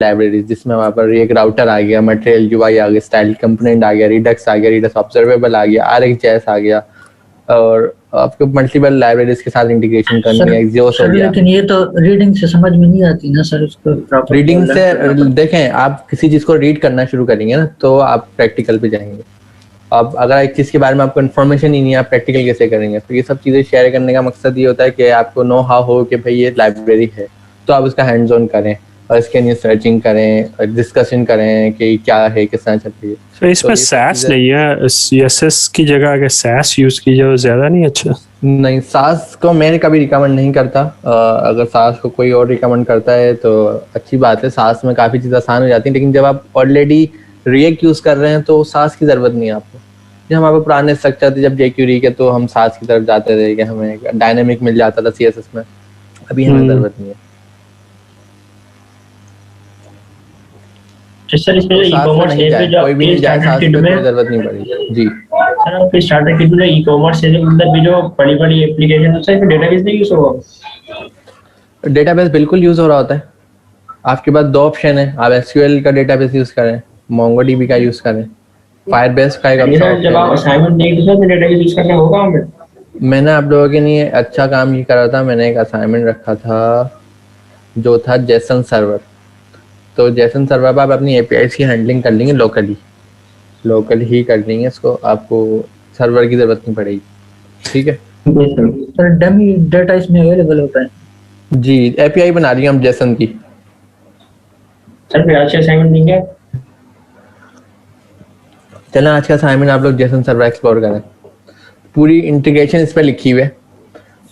Libraries, जिसमें वहाँ पर एक राउटर आ गया, मटेरियल यूआई आ गया, स्टाइल कंपोनेंट आ गया, रिडक्स आ गया, रिडक्स ऑब्जर्वेबल आ गया, RxJS आ गया, और आपको मल्टीपल लाइब्रेरीज के साथ इंटीग्रेशन करनी है, एक्सियोस हो सर गया। लेकिन ये तो रीडिंग से समझ में नहीं आती ना सर, इसको प्रॉपर रीडिंग से देखें, आप किसी चीज को रीड करना शुरू करेंगे ना तो आप प्रैक्टिकल पे जाएंगे। अब अगर एक चीज के बारे में आपको इन्फॉर्मेशन ही नहीं है, आप प्रैक्टिकल कैसे करेंगे? तो ये सब चीजें शेयर करने का मकसद ये होता है कि आपको नो हाउ हो कि भाई ये लाइब्रेरी है, तो आप उसका हैंड्स ऑन करें और इसके लिए सर्चिंग करें, डिस्कशन करें कि क्या है, किस तरह चल रही है। तो इसमें सास नहीं है, CSS की जगह अगर सास यूज कीजिए तो ज्यादा नहीं अच्छा? नहीं, सास को मैं कभी रिकमेंड नहीं करता। अगर सास को कोई और रिकमेंड करता है तो अच्छी बात है, सास में काफ़ी चीज़ आसान हो जाती है, लेकिन जब आप ऑलरेडी रिएक्ट यूज़ कर रहे हैं तो सास की ज़रूरत नहीं है आपको। जब हमारे पुराने स्ट्रक्चर थे, जब jQuery के, तो हम सास की तरफ जाते थे कि हमें डायनेमिक मिल जाता था CSS में, अभी हमें ज़रूरत नहीं है। सर इसमें ई-कॉमर्स है जो कोई भी नहीं जाए सास पे, कोई ज़रूरत नहीं पड़ेगी जी। सर आपके स्टार्टर किट में ई-कॉमर्स है, मतलब भी जो बड़ी-बड़ी एप्लीकेशन है, उसमें डेटाबेस नहीं यूज होगा? डेटाबेस बिल्कुल यूज हो रहा होता है। आपके पास दो ऑप्शन है, आप SQL का डेटाबेस यूज करें, MongoDB का यूज करें, फायरबेस का एक ऑप्शन है। जब आप असाइनमेंट देंगे तो सर डेटाबेस यूज करना होगा हमें। मैंने आप लोगों के लिए अच्छा काम ये करा था, मैंने एक असाइनमेंट रखा था जो था जेसन सर्वर। तो जेसन सर्वर पर आप अपनी APIs की हैंडलिंग कर लेंगे लोकली ही कर लेंगे इसको, आपको सर्वर की जरूरत नहीं पड़ेगी। ठीक है सर डमी डेटा इसमें अवेलेबल होता है जी, API बना ली हम जेसन की। सर फिर आज असाइनमेंट देंगे। चलें आज का असाइनमेंट आप लोग जेसन सर्वर एक्सप्लोर करें। पूरी इंटीग्रेशन इस पर लिखी हुई है।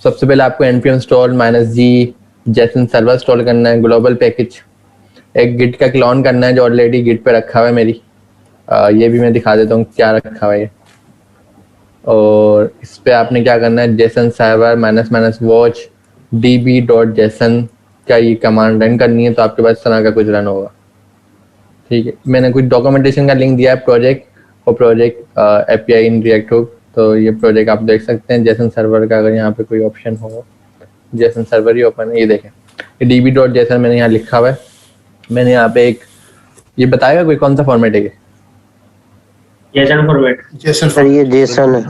सबसे पहले आपको npm install -g Jason server install करना है, ग्लोबल पैकेज, एक गिट का क्लोन करना है जो ऑलरेडी गिट पे रखा हुआ है मेरी। ये भी मैं दिखा देता हूँ क्या रखा हुआ है। और इस पे आपने क्या करना है, जेसन सर्वर --वॉच db.json का ये कमांड रन करनी है, तो आपके पास इस तरह का कुछ रन होगा। ठीक है, मैंने कुछ डॉक्यूमेंटेशन का लिंक दिया है, project API in React hook. तो ये प्रोजेक्ट आप देख सकते हैं जेसन सर्वर का। अगर यहाँ पे कोई ऑप्शन हो, जेसन सर्वर ही ओपन है, ये देखें, db.json मैंने यहाँ लिखा हुआ है। मैंने यहाँ पे एक, ये बताएगा कोई कौन सा फॉर्मेट है ये? JSON format. जेसन सर, ये जेसन है।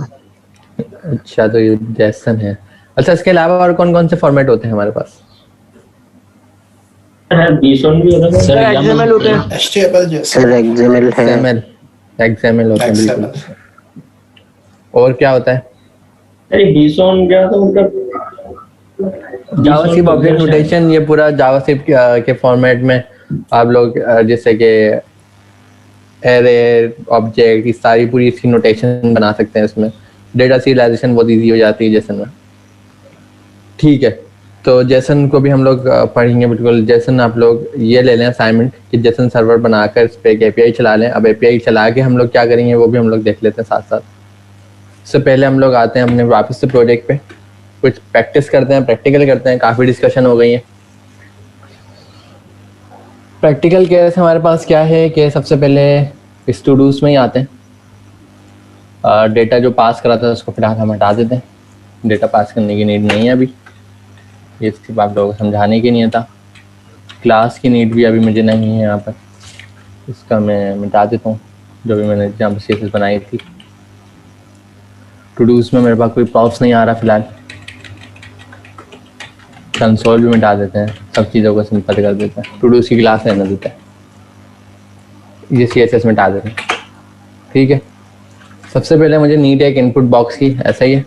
अच्छा, तो ये जेसन है। अच्छा, इसके अलावा और कौन कौन से फॉर्मेट होते हैं हमारे पास? सर बीसोन भी होता है सर, XML होते हैं, HTML जैसे सर, XML है, XML होता है बिल्कुल। और क्या होता है? सर बीसोन क्या होता है मतलब? जावास्क्रिप्ट ऑब्जेक्ट नोटेशन, ये पूरा जावास्क्रिप्ट के फॉर्मेट में आप लोग जैसे कि एरे, ऑब्जेक्ट, इस सारी पूरी इसकी नोटेशन बना सकते हैं। इसमें डेटा सीरियलाइजेशन बहुत इजी हो जाती है जेसन में। ठीक है, तो जेसन को भी हम लोग पढ़ेंगे बिल्कुल। जेसन आप लोग ये ले लें असाइनमेंट कि जेसन सर्वर बनाकर इस पर एक API चला लें। अब API चला के हम लोग क्या करेंगे वो भी हम लोग देख लेते हैं साथ साथ। इससे पहले हम लोग आते हैं अपने वापस से प्रोजेक्ट पे, कुछ प्रैक्टिस करते हैं, प्रैक्टिकल करते हैं। काफ़ी डिस्कशन हो गई है। प्रैक्टिकल केस हमारे पास क्या है कि सबसे पहले स्टूडूस में ही आते हैं। डेटा जो पास करा था उसको फिलहाल हम हटा देते हैं, डेटा पास करने की नीड नहीं है अभी, ये सिर्फ आप लोगों को समझाने के लिए था। क्लास की नीड भी अभी मुझे नहीं है यहाँ पर, इसका मैं मिटा देता हूँ जो भी मैंने जहाँ पर CSS बनाई थी। टूडूस में मेरे पास कोई प्रॉप्स नहीं आ रहा फिलहाल। कंसोल भी मिटा देते हैं, सब चीज़ों को सिंपल कर देते हैं, टूडूस की क्लास रहने देते हैं, ये CSS मिटा देते हैं। ठीक है, सबसे पहले मुझे नीड है एक इनपुट बॉक्स की, ऐसा ही है।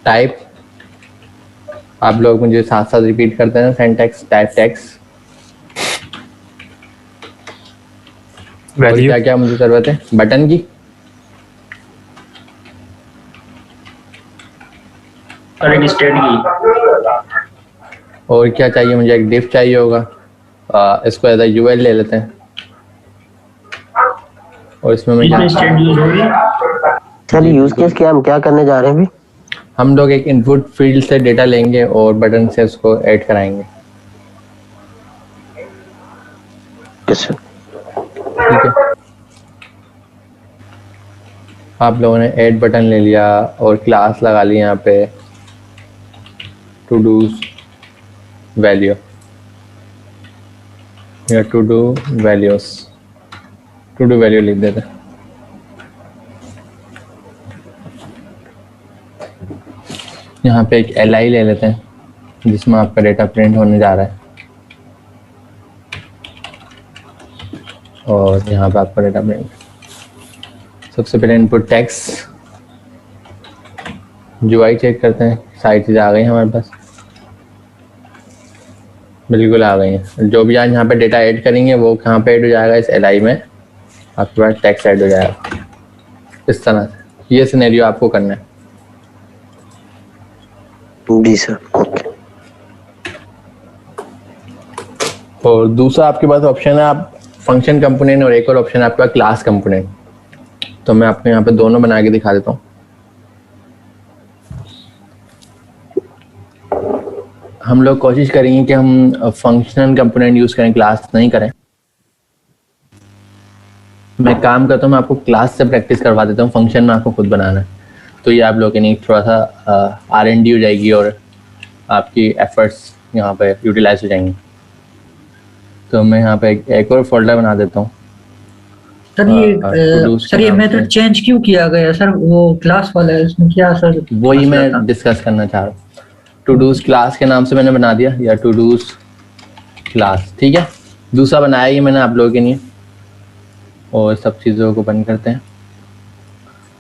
टाइप आप लोग मुझे साथ साथ रिपीट करते हैं, सिंटैक्स टाइप टेक्स्ट। वैल्यू क्या क्या मुझे जरूरत है, बटन की, और एक स्टेट की, और क्या चाहिए मुझे, एक डिफ चाहिए होगा। इसको एज UL ले लेते हैं और इसमें मैं स्टेट यूज होगी। सर यूज केस क्या, हम क्या करने जा रहे हैं अभी? हम लोग एक इनपुट फील्ड से डेटा लेंगे और बटन से उसको ऐड कराएंगे। ठीक है, आप लोगों ने ऐड बटन ले लिया और क्लास लगा ली यहाँ पे। टू डू वैल्यू या to do values, to do value लिख देते हैं। यहाँ पे एक li ले लेते हैं जिसमें आपका डेटा प्रिंट होने जा रहा है, और यहाँ पे आपका डेटा प्रिंट। सबसे पहले इनपुट टेक्स्ट UI चेक करते हैं, सारी चीज़ें आ गई हैं हमारे पास, बिल्कुल आ गई हैं। जो भी आज यहाँ पे डेटा ऐड करेंगे वो कहाँ पे ऐड हो जाएगा, इस li में आपके पास टेक्स्ट ऐड हो जाएगा इस तरह से। ये सिनेरियो आपको करना है। जी सर, ओके। और दूसरा आपके पास ऑप्शन है आप फंक्शन कंपोनेंट, और एक और ऑप्शन है आपका क्लास कंपोनेंट। तो मैं आपको यहाँ पे दोनों बना के दिखा देता हूँ। हम लोग कोशिश करेंगे कि हम फंक्शनल कंपोनेंट यूज करें, क्लास नहीं करें। मैं काम करता हूँ, मैं आपको क्लास से प्रैक्टिस करवा देता हूँ, फंक्शन में आपको खुद बनाना है। तो ये आप लोगों के लिए थोड़ा सा R&D हो जाएगी और आपकी एफर्ट्स यहाँ पे यूटिलाइज हो जाएंगी। तो मैं यहाँ पे एक और फोल्डर बना देता हूँ। सर ये मेथड चेंज क्यों किया गया सर? वो क्लास वाला है, इसमें क्या सर? वही मैं डिस्कस करना चाह रहा हूँ। टू डूज क्लास के नाम से मैंने बना दिया, या टू डूज क्लास, ठीक है। दूसरा बनाया ही मैंने आप लोगों के लिए, और सब चीज़ों को बंद करते हैं।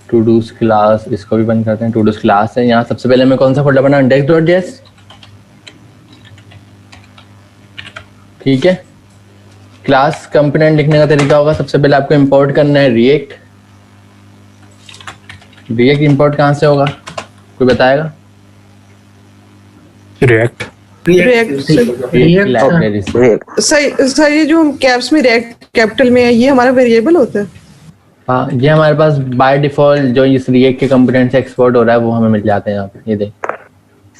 टू डूज क्लास, इसको भी बंद करते हैं। टू डूज क्लास है, यहाँ सबसे पहले मैं कौन सा फोल्डर बना, index.js, ठीक है। क्लास कंपोनेंट लिखने का तरीका होगा, सबसे पहले आपको इंपोर्ट करना है रिएक्ट। रिएक्ट इंपोर्ट कहाँ से होगा, कोई बताएगा? रिएक्ट लाइब्रेरी से। सर ये जो हम कैप्स में रिएक्ट कैपिटल में है, ये हमारा वेरिएबल होता है? हाँ, ये हमारे पास बाय डिफॉल्ट जो इस रिएक्ट के कंपोनेंट से एक्सपोर्ट हो रहा है वो हमें मिल जाते हैं यहाँ पे। ये देख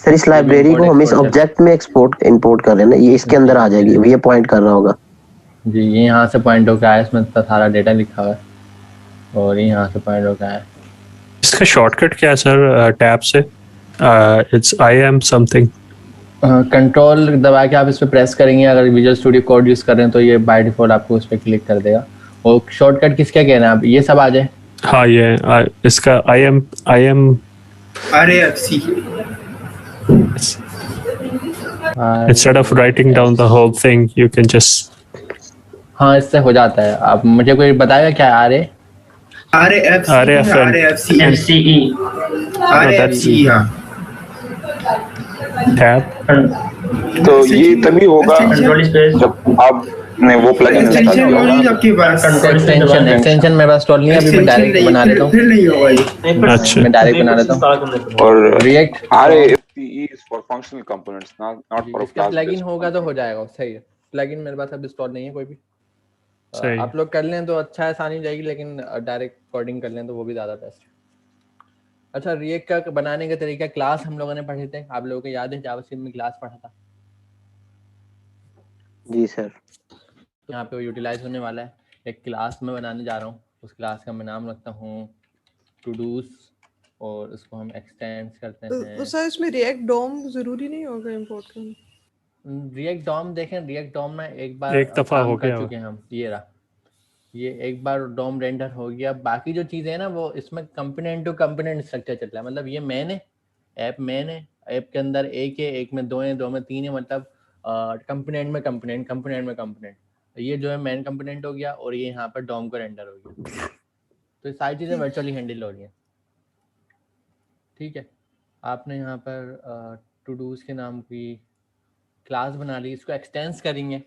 सर, इस लाइब्रेरी को हम इस ऑब्जेक्ट में इंपोर्ट कर रहे हैं ना, ये इसके अंदर आ जाएगी, ये पॉइंट कर रहा होगा जी। ये यहाँ से पॉइंट होकर आया, इसमें सारा डेटा लिखा हुआ है, और ये यहाँ से पॉइंट होकर आया। इसका शॉर्टकट क्या है सर टैब से? It's IAM something. कंट्रोल दबा के आप इस पे प्रेस करेंगे, अगर विजुअल स्टूडियो कोड यूज कर रहे हैं तो ये बाय डिफॉल्ट आपको उस पर क्लिक कर देगा। और शॉर्टकट किसका कहना है आप, ये सब आ जाए। हाँ, ये इसका IAM RAFC instead of writing down the whole thing you can just हाँ, इससे हो जाता है। आप मुझे कोई बताएगा क्या RAFC FCE हाँ। tab। तो ये तभी होगा कंट्रोल स्पेस जब आपने वो प्लगइन इंस्टॉल किया होगा। आपके पास एक्सटेंशन मेरे पास इंस्टॉल नहीं है, अभी मैं डायरेक्ट बना लेता हूँ। फिर नहीं होगा ये। अच्छा, मैं डायरेक्ट बना लेता हूँ। और react RAFC is for functional components, not for इसका class प्लगइन based होगा तो हो जाएगा, सही है। प्लगइन मेरे पास अब इंस्टॉल नहीं है कोई भी। सही। आप लोग कर लें तो अच्छा है, आसानी हो जाएगी, लेकिन डायरेक्ट कोडिंग कर लें तो वो भी ज़्यादा बेस्ट है। अच्छा, रिएक्ट का बनाने का तरीका, क्लास हम लोगों ने पढ़े थे, आप लोगों को याद है जावास्क्रिप्ट में क्लास पढ़ा था? जी सर। यहाँ पे वो यूटिलाइज होने वाला है। एक क्लास मैं बनाने जा रहा हूँ, उस क्लास का मैं नाम रखता हूँ टू डूज, और उसको हम एक्सटेंड करते हैं। तो सर इसमें रिएक्ट डॉम जरूरी नहीं होगा इंपोर्ट करना? रिएक्ट डॉम देखें, रिएक्ट डॉम में एक बार एक दफा हो कर गया चुके हैं हम। ये रहा, ये एक बार डॉम रेंडर हो गया। बाकी जो चीजें हैं ना, वो इसमें कंपोनेंट टू कंपोनेंट स्ट्रक्चर चल रहा है। मतलब ये मैन है, ऐप के अंदर एक है, एक में दो है, दो में तीन है, मतलब कंपोनेंट में कंपोनेंट। ये जो है मेन कंपोनेंट हो गया, और ये यहाँ पर डॉम को रेंडर हो गया। तो ये सारी चीजें वर्चुअली हैंडल हो रही हैं, ठीक है। आपने यहाँ पर टू डूज के नाम की क्लास बना ली, इसको एक्सटेंस करेंगे।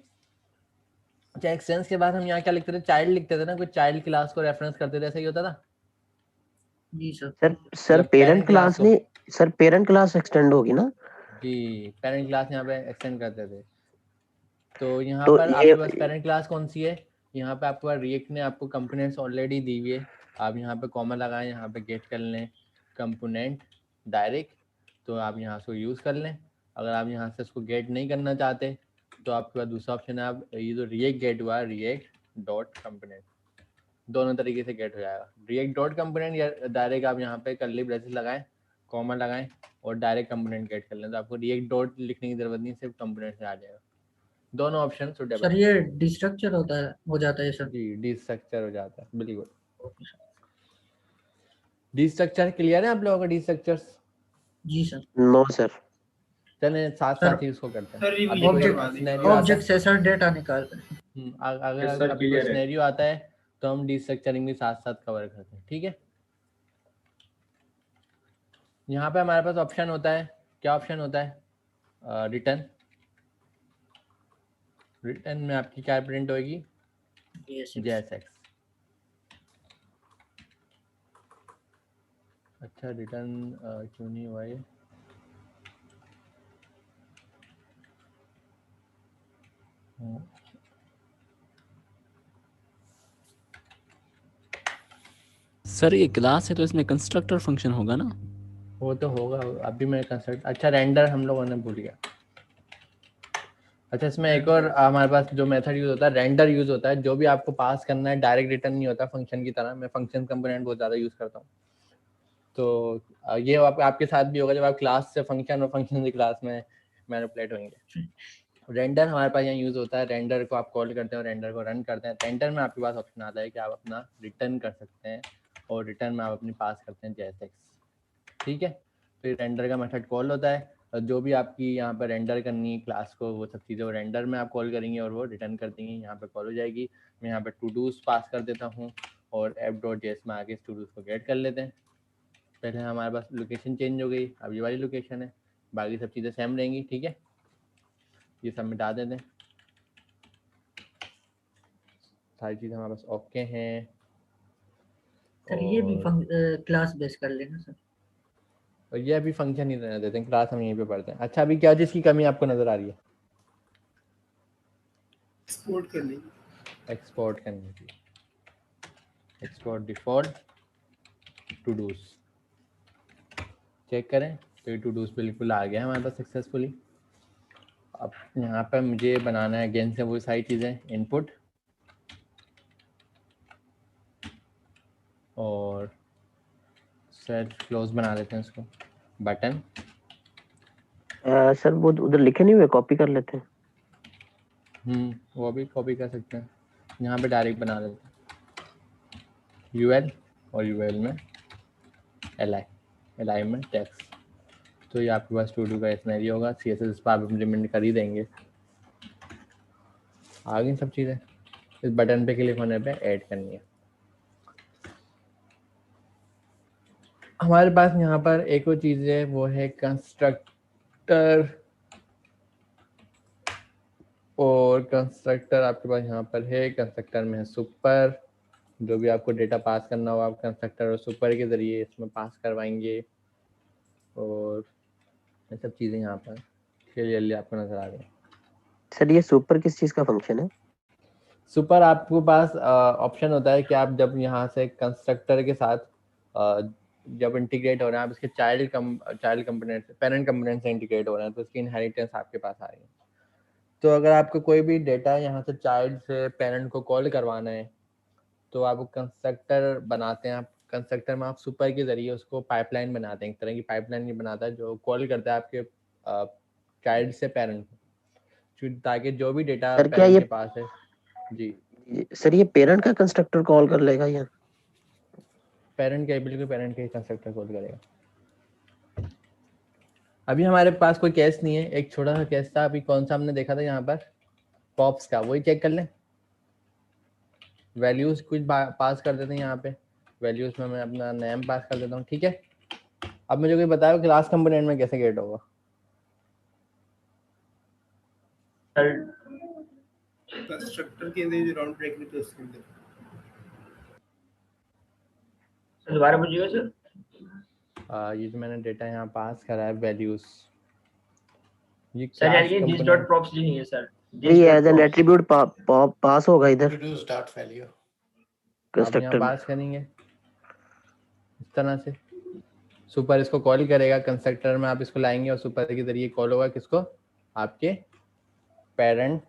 अच्छा, एक्सटेंस के बाद हम यहाँ क्या लिखते थे, चाइल्ड लिखते थे ना, कोई चाइल्ड क्लास को रेफरेंस करते थे, ऐसा ही होता था। जी सर। सर पेरेंट क्लास नहीं सर, पेरेंट क्लास एक्सटेंड होगी ना जी, पेरेंट क्लास यहाँ पे एक्सटेंड करते थे। तो यहाँ तो पर आपके पास पेरेंट क्लास कौन सी है, यहाँ पे आपके पास रिएक्ट ने आपको कंपोनेंट्स ऑलरेडी दी हुई है। आप यहाँ पे कॉमा लगाएं, यहाँ पे गेट कर लें कंपोनेंट डायरेक्ट, तो आप यहाँ से यूज़ कर लें। अगर आप यहाँ से इसको गेट नहीं करना चाहते तो आपके पास दूसरा ऑप्शन है, आप ये जो रिएक्ट गेट हुआ है, रिएक्ट डॉट कंपोनेंट, दोनों तरीके से गेट हो जाएगा। रिएक्ट डॉट कंपोनेंट या डायरेक्ट आप यहाँ पे कर्ली ब्रेसेस लगाएं कॉमा लगाएं और डायरेक्ट कंपोनेंट गेट कर लें, तो आपको रिएक्ट डॉट लिखने की जरूरत नहीं, सिर्फ कंपोनेंट से आ जाएगा। दोनों ऑप्शन सुटेबल। सर ये डिस्ट्रक्चर होता है, हो जाता है सर। जी, डिस्ट्रक्चर हो जाता है, बिल्कुल। Okay sir. डिस्ट्रक्चर क्लियर है आप लोगों का? डिस्ट्रक्चर्स जी सर। No sir. चलें साथ सर, साथ ही उसको करते हैं। सर, अभी कोई ऑब्जेक्ट सिनेरियो आता है, ऑब्जेक्ट से सर डेटा निकालते हैं। अगर Yes, sir, अभी कोई clear है। सिनेरियो आता है तो हम डिस्ट्रक्चरिंग भी साथ साथ कवर करते हैं, ठीक है। यहाँ पे हमारे पास ऑप्शन होता है, क्या ऑप्शन होता है? रिटर्न। रिटर्न में आपकी क्या प्रिंट होगी? JSX। अच्छा, रिटर्न क्यों नहीं हुआ ये? सर ये क्लास है तो इसमें कंस्ट्रक्टर फंक्शन होगा ना? वो तो होगा, अभी मैं कंस्ट्रक्ट, अच्छा रेंडर हम लोगों ने भूल गया। अच्छा, इसमें एक और हमारे पास जो मेथड यूज होता है, रेंडर यूज होता है। जो भी आपको पास करना है डायरेक्ट रिटर्न नहीं होता फंक्शन की तरह। मैं फंक्शन कंपोनेंट बहुत ज़्यादा यूज करता हूँ, तो ये आपके साथ भी होगा जब आप क्लास से फंक्शन और फंक्शन से क्लास में मैनिपुलेट होंगे। रेंडर हमारे पास यहाँ यूज होता है। रेंडर को आप कॉल करते हैं और रेंडर को रन करते हैं। रेंडर में आपके पास ऑप्शन आता है कि आप अपना रिटर्न कर सकते हैं और रिटर्न में आप अपनी पास करते हैं JSX, ठीक है। फिर रेंडर का मेथड कॉल होता है और जो भी आपकी यहाँ पर रेंडर करनी है क्लास को, वो सब चीज़ें वो रेंडर में आप कॉल करेंगे और वो रिटर्न कर देंगे, यहाँ पे कॉल हो जाएगी। मैं यहाँ पे टू डूज पास कर देता हूँ और app.js में आके टू डूज को गेट कर लेते हैं। पहले हमारे पास लोकेशन चेंज हो गई, अब ये वाली लोकेशन है, बाकी सब चीज़ें सेम रहेंगी, ठीक है। ये सब मिटा देते हैं, सारी चीज़ें हमारे पास ओके हैं। सर ये भी क्लास बेस कर लेना सर। और ये अभी फंक्शन ही रहने देते हैं, क्लास हम यहीं पे पढ़ते हैं। अच्छा, अभी क्या चीज़ की कमी आपको नज़र आ रही है? एक्सपोर्ट करनी। एक्सपोर्ट करने की। Export default to dos check करें तो ये टू डूज बिल्कुल आ गया हमारे पास सक्सेसफुली। अब यहाँ पर मुझे बनाना है अगेन से वो सारी चीज़ें, इनपुट और सेट क्लोज बना देते हैं उसको, बटन। सर वो उधर लिखे नहीं हुए, कॉपी कर लेते हैं। वो भी कॉपी कर सकते हैं, यहाँ पे डायरेक्ट बना देते हैं। UL और UL में LI में टेक्स्ट। तो ये आपके पास टू डू का सिनेरियो होगा। CSS पर आप इम्प्लीमेंट कर ही देंगे। आ गई सब चीज़ें, इस बटन पे क्लिक होने पे ऐड करनी है। हमारे पास यहाँ पर एक और चीज़ है, वो है कंस्ट्रक्टर। और कंस्ट्रक्टर आपके पास यहाँ पर है, कंस्ट्रक्टर में है सुपर। जो भी आपको डेटा पास करना हो आप कंस्ट्रक्टर और सुपर के ज़रिए इसमें पास करवाएंगे। और ये सब चीज़ें यहाँ पर क्लियरली आपको नज़र आ रही हैं। सर ये सुपर किस चीज़ का फंक्शन है? सुपर आपके पास ऑप्शन होता है कि आप जब यहाँ से कंस्ट्रक्टर के साथ जब इंटीग्रेट हो रहे हैं, आप इसके चाइल्ड कंपोनेंट से, पेरेंट कंपोनेंट से इंटीग्रेट हो रहे हैं, तो इसकी इनहेरिटेंस आपके पास आ रही है। तो अगर आपको कोई भी डेटा यहाँ से चाइल्ड से पेरेंट को कॉल करवाना है तो आप कंस्ट्रक्टर बनाते हैं। आप कंस्ट्रक्टर में आप सुपर के जरिए उसको पाइपलाइन बनाते हैं, एक तरह की पाइपलाइन ये बनाता है जो कॉल करता है आपके चाइल्ड से पेरेंट को, ताकि जो भी डेटा सर क्या पेरेंट ये के पास है। जी सर ये पेरेंट का कंस्ट्रक्टर कॉल कर लेगा या? पेरेंट का, बिल्कुल पेरेंट का ही कंस्ट्रक्टर कॉल करेगा। अभी हमारे पास कोई केस नहीं है, एक छोटा सा केस था अभी, कौन सा हमने देखा था यहाँ पर, पॉप्स का, वही चेक कर लें। वैल्यूज कुछ पास कर देते हैं यहाँ पे, वैल्यूज में मैं अपना नेम पास कर देता हूँ, ठीक है। अब मुझे कोई बताओ क्लास कंपोनेंट में कैसे गेट होगा? कंस्ट्रक्टर के अंदर जो राउंड ब्रेक नहीं तो उसके अंदर दोबारा पूछिएगा सर। ये जो मैंने डेटा यहाँ पास करा है वैल्यूज, ये सर यार क्लास ये this dot props नहीं है सर। ये एज एन एट्रीब्यूट पास होगा इधर प्रोड्यूस डॉट वैल्यू अब यहाँ कंस्ट्रक्टर में। पास करेंगे इस तरह से। सुपर इसको कॉल करेगा, कंस्ट्रक्टर में आप इसको लाएंगे और सुपर के जरिए कॉल होगा किसको? आपके parent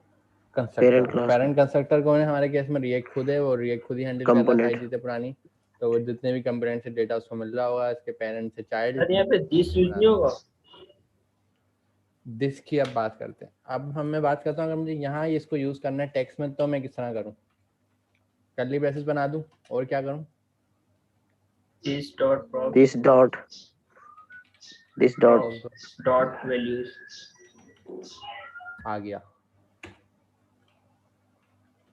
constructor. Class parent constructor कौन है हमारे केस में? रिएक्ट खुद है, वो रिएक्ट खुद ही हैंडल कर रहा है सारी चीजें पुरानी। तो वो जितने भी कंपोनेंट से डेटा उसको मिल रहा होगा, इसके पेरेंट से चाइल्ड। सर यहाँ पे दिस यूज नहीं होगा? दिस की अब बात करते हैं। अब मैं बात करता हूँ, अगर मुझे यहाँ इसको यूज करना है टेक्स्ट में, तो मैं किस तरह करूँ? कर्ली ब्रेसेस बना दूं और क्या करूं? This dot prop this dot dot values आ गया।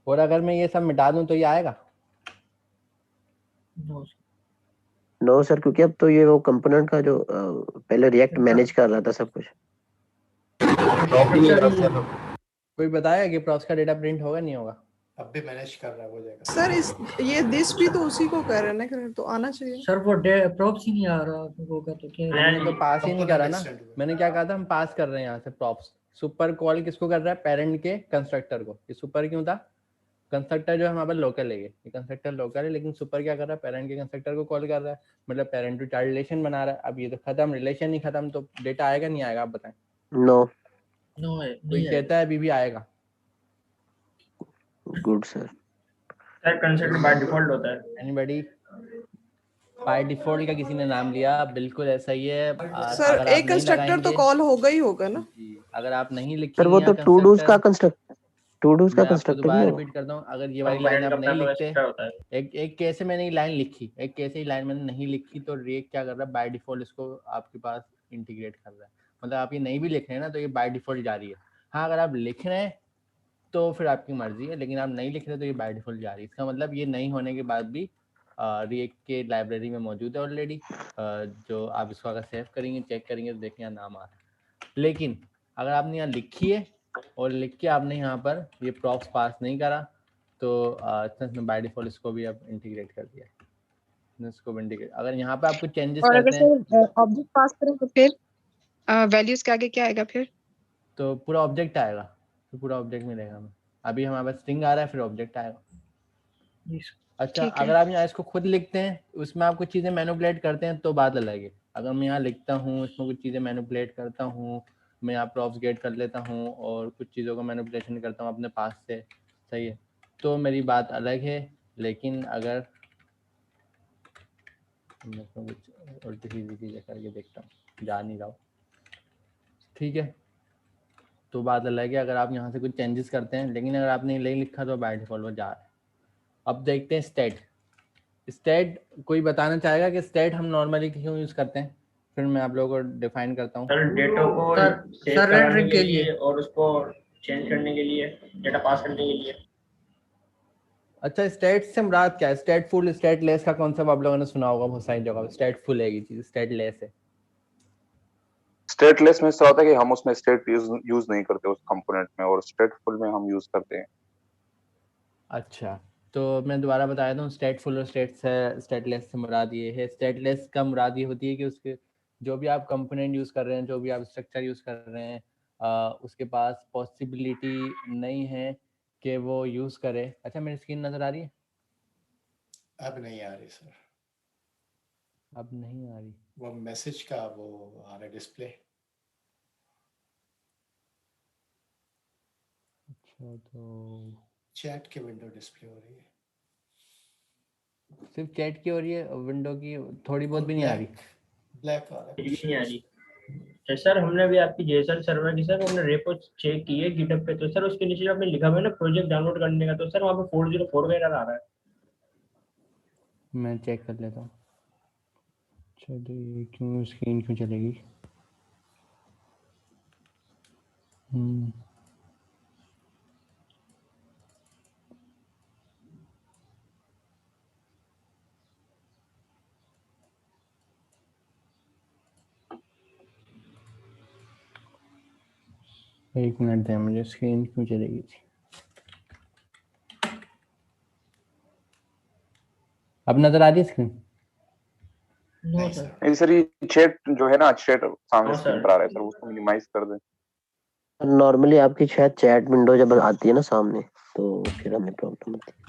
और अगर मैं ये सब मिटा दूं तो ये आएगा? नो सर, क्योंकि अब तो ये वो कंपोनेंट का जो पहले रिएक्ट मैनेज कर रहा था सब कुछ। कोई बताया कि प्रोस का डेटा प्रिंट होगा नहीं होगा? अब भी मैनेज कर रहा है, हो जाएगा सर इस ये दिस भी तो उसी को कर रहे हैं ना, तो आना चाहिए। सर वो प्रॉप्स ही नहीं आ रहा होगा तो क्या? हमने तो पास ही नहीं करा ना। Component extend मैंने क्या कहा था, हम पास कर रहे हैं यहाँ से प्रॉप्स। सुपर कॉल किसको कर रहा है? पेरेंट के कंस्ट्रक्टर को। ये सुपर क्यों था? कंस्ट्रक्टर जो है हमारे पास लोकल है, ये कंस्ट्रक्टर लोकल है, लेकिन सुपर क्या कर रहा है? पेरेंट के कंस्ट्रक्टर को कॉल कर रहा है, मतलब पेरेंट टू चाइल्ड रिलेशन बना रहा है। अब ये तो खत्म, रिलेशन ही खत्म, तो डेटा आएगा नहीं आएगा? आप बताएं। नो नो है, कोई नहीं है। कहता है अभी भी आएगा? Good sir. Sir constructor by default होता है। एनीबॉडी? बाय डिफॉल्ट का किसी ने नाम लिया, बिल्कुल ऐसा ही है। सर अगर आप एक नहीं कंस्ट्रक्टर तो लगाएंगे कॉल होगा ही होगा ना। जी, अगर आप नहीं सर वो लिखेंगे तो यहाँ टू डूज का कंस्ट्रक्टर, मैं आपको कंस्ट्रक्टर दोबारा नहीं हो। रिपीट करता हूँ, अगर ये वाली लाइन कंपोनेंट आप का नहीं अपना लिखते, एक्स्ट्रा होता है। एक केस में मैंने लाइन लिखी, एक केस ही लाइन मैंने नहीं लिखी, तो रिएक्ट क्या कर रहा है? बाय डिफॉल्ट इसको आपके पास इंटीग्रेट कर रहा है। मतलब आप ये नहीं भी लिख रहे हैं ना, तो ये बाय डिफॉल्ट जारी है। हाँ, अगर आप लिख रहे हैं तो फिर आपकी मर्जी है, लेकिन आप नहीं लिख रहे तो ये बाय डिफॉल्ट जारी है। इसका मतलब ये नहीं होने के बाद भी रिएक्ट के लाइब्रेरी में मौजूद है ऑलरेडी। जो आप इसको अगर सेव करेंगे, चेक करेंगे, तो देखें यहाँ नाम आ रहा है। लेकिन अगर आपने यहाँ लिखिए और लिख के आपने यहाँ पर ये प्रॉप्स पास नहीं करा, तो इसने बाय डिफॉल्ट इसको भी अब इंटीग्रेट कर दिया। इसको भी इंटीग्रेट, अगर यहाँ पे आपको चेंजेस और अगर करते हैं सर ऑब्जेक्ट पास करें तो फिर वैल्यूज के आगे क्या आएगा फिर? तो पूरा ऑब्जेक्ट आएगा, तो पूरा ऑब्जेक्ट मिलेगा हमें। अभी हमारे पास स्ट्रिंग आ रहा है, फिर ऑब्जेक्ट आएगा। अच्छा, ठीक है। अगर आप यहाँ इसको खुद लिखते हैं, उसमें आप कुछ चीज़ें मैनिपुलेट करते हैं, तो बात अलग है। अगर मैं यहाँ लिखता हूँ, इसमें कुछ चीज़ें मैनिपुलेट करता हूँ, मैं यहाँ प्रॉप्स गेट कर लेता हूँ और कुछ चीज़ों का मैनिपुलेशन करता हूँ अपने पास से, सही है, तो मेरी बात अलग है। लेकिन अगर मैं कुछ उल्टी सीधी चीज़ें करके देखता हूँ, जा नहीं रहा हूँ, ठीक है, तो बात अलग है। अगर आप यहाँ से कुछ चेंजेस करते हैं, लेकिन अगर आपने नहीं लिखा तो बाय डिफॉल्ट वो जा रहा है। अब देखते हैं स्टेट कोई बताना चाहेगा कि स्टेट हम नॉर्मली क्यों यूज करते हैं? फिर मैं आप लोगों को डिफाइन करता हूँ। सर डेटा को सेव सर कराने रेंडरिंग के के लिए लिए और उसको चेंज करने के लिए, डेटा पास करने के लिए। अच्छा, स्टेट से मुराद क्या है? स्टेटफुल, स्टेटलेस का कॉन्सेप्ट आप लोगों ने सुना होगा बहुत सारी जगह। स्टेटफुल है ये चीज, स्टेटलेस है। स्टेटलेस में ऐसा होता है कि हम उसमें स्टेट यूज नहीं करते उस कंपोनेंट में, और स्टेटफुल में हम यूज करते हैं। अच्छा, तो मैं दोबारा बता देता हूँ। स्टेटफुल और स्टेटलेस से मुराद ये है, स्टेटलेस का मुराद ये होती है कि उसके जो भी आप कंपोनेंट यूज कर रहे हैं, जो भी आप स्ट्रक्चर यूज कर रहे हैं, उसके पास पॉसिबिलिटी नहीं है कि वो यूज करे। अच्छा, मेरी स्क्रीन नजर आ रही है? अब नहीं आ रही सर, अब नहीं आ रही। वो मैसेज का वो आ रहा है डिस्प्ले। अच्छा, तो चैट की विंडो डिस्प्ले हो रही है। सिर्फ चैट की हो रही है, विंडो की थोड़ी बहुत भी नहीं आ रही? ब्लैक आ रहा है। नहीं आ रही। तो सर हमने भी आपकी जेसन सर्वर की सर हमने रेपो चेक की है गिटहब पे, तो सर उसके नीचे जो आपने लिखा हुआ है ना प्रोजेक्ट डाउनलोड करने का, तो सर वहाँ पे 404 का एरर आ रहा है। मैं चेक कर लेता हूँ। चलिए, क्यों स्क्रीन क्यों चलेगी? एक मिनट दें मुझे, स्क्रीन क्यों चलेगी थी? अब नजर आ रही है स्क्रीन? No sir. नहीं सर, ये चैट जो है ना, चैट सामने हाँ, स्क्रीन सर। पर आ रहा है सर, उसको मिनिमाइज कर दें। नॉर्मली आपकी शायद चैट विंडो जब आती है ना सामने, तो फिर हमें प्रॉब्लम होती है।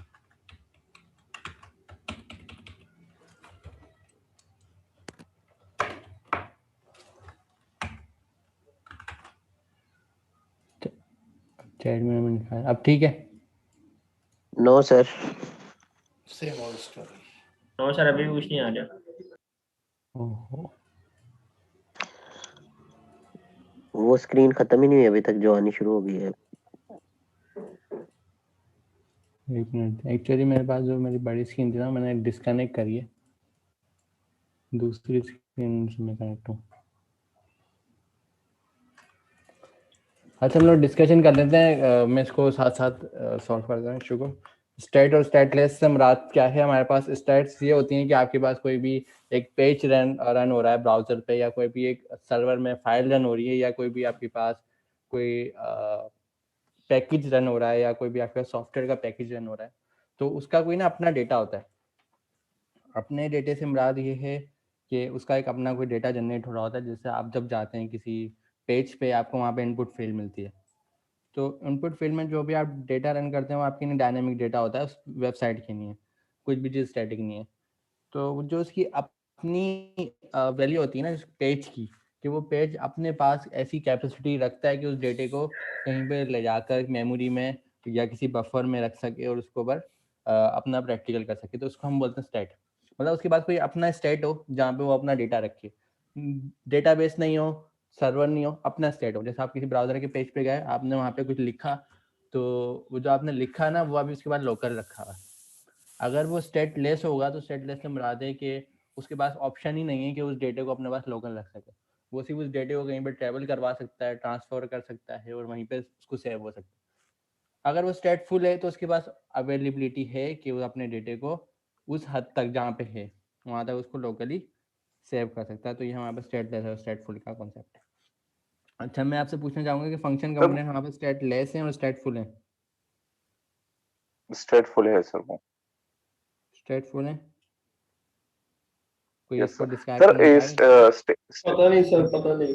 चैट में मैंने लिखा है, अब ठीक है? No sir. Same old story. No sir अभी भी कुछ नहीं आ रहा। ओहो, वो स्क्रीन खत्म ही नहीं हुई अभी तक जो आनी शुरू हो गई है। एक मिनट, एक्चुअली मेरे पास जो मेरी बड़ी स्क्रीन थी ना, मैंने डिस्कनेक्ट करी है, दूसरी स्क्रीन से मैं कनेक्ट हूँ। अच्छा हम लोग डिस्कशन कर लेते हैं, मैं इसको साथ साथ सॉल्व कर दें इशू को। स्टेट और स्टेटलेस से मुराद क्या है? हमारे पास स्टेट्स ये होती हैं कि आपके पास कोई भी एक पेज रन हो रहा है ब्राउजर पे, या कोई भी एक सर्वर में फाइल रन हो रही है, या कोई भी आपके पास कोई पैकेज रन हो रहा है, या कोई भी आपके सॉफ्टवेयर का पैकेज रन हो रहा है, तो उसका कोई ना अपना डेटा होता है। अपने डेटे से मुराद ये है कि उसका एक अपना कोई डेटा जनरेट हो रहा होता है, जैसे आप जब जाते हैं किसी पेज पे, आपको वहाँ पे इनपुट फील्ड मिलती है, तो इनपुट फील्ड में जो भी आप डेटा रन करते हैं वो आपके लिए डायनेमिक डेटा होता है, उस वेबसाइट के नहीं है, कुछ भी चीज़ स्टैटिक नहीं है। तो जो उसकी अपनी वैल्यू होती है ना उस पेज की, कि वो पेज अपने पास ऐसी कैपेसिटी रखता है कि उस डेटे को कहीं पे ले जाकर मेमोरी में या किसी बफर में रख सके और उसको ऊपर अपना प्रैक्टिकल कर सके, तो उसको हम बोलते हैं स्टेट। मतलब उसके पास कोई अपना स्टेट हो जहाँ पे वो अपना डेटा रखे, डेटाबेस नहीं हो, सर्वर नहीं हो, अपना स्टेट हो। जैसे आप किसी ब्राउजर के पेज पे गए, आपने वहाँ पे कुछ लिखा, तो वो जो आपने लिखा ना वो अभी उसके बाद लोकल रखा हुआ है। अगर वो स्टेटलेस होगा तो स्टेटलेस से मुराद है कि उसके पास ऑप्शन ही नहीं है कि उस डेटे को अपने पास लोकल रख सके। वो सिर्फ उस डेटे को कहीं पर ट्रैवल करवा सकता है, ट्रांसफर कर सकता है और वहीं पे उसको सेव हो सकता है। अगर वो स्टेटफुल है तो उसके पास अवेलेबिलिटी है कि वो अपने डेटे को उस हद तक जहाँ पे है वहाँ तक उसको लोकली सेव कर सकता है। तो ये हमारे पास स्टेटलेस और स्टेटफुल का कॉन्सेप्ट है। अच्छा मैं आपसे पूछना चाहूंगा कि फंक्शन सर कंपोनेंट हमारे पास स्टेटलेस हैं और स्टेटफुल हैं? स्टेटफुल है सर वो। स्टेटफुल हैं, कोई यस इसको सर। डिस्क्राइब सर करना चाहेगा? पता नहीं सर, पता नहीं।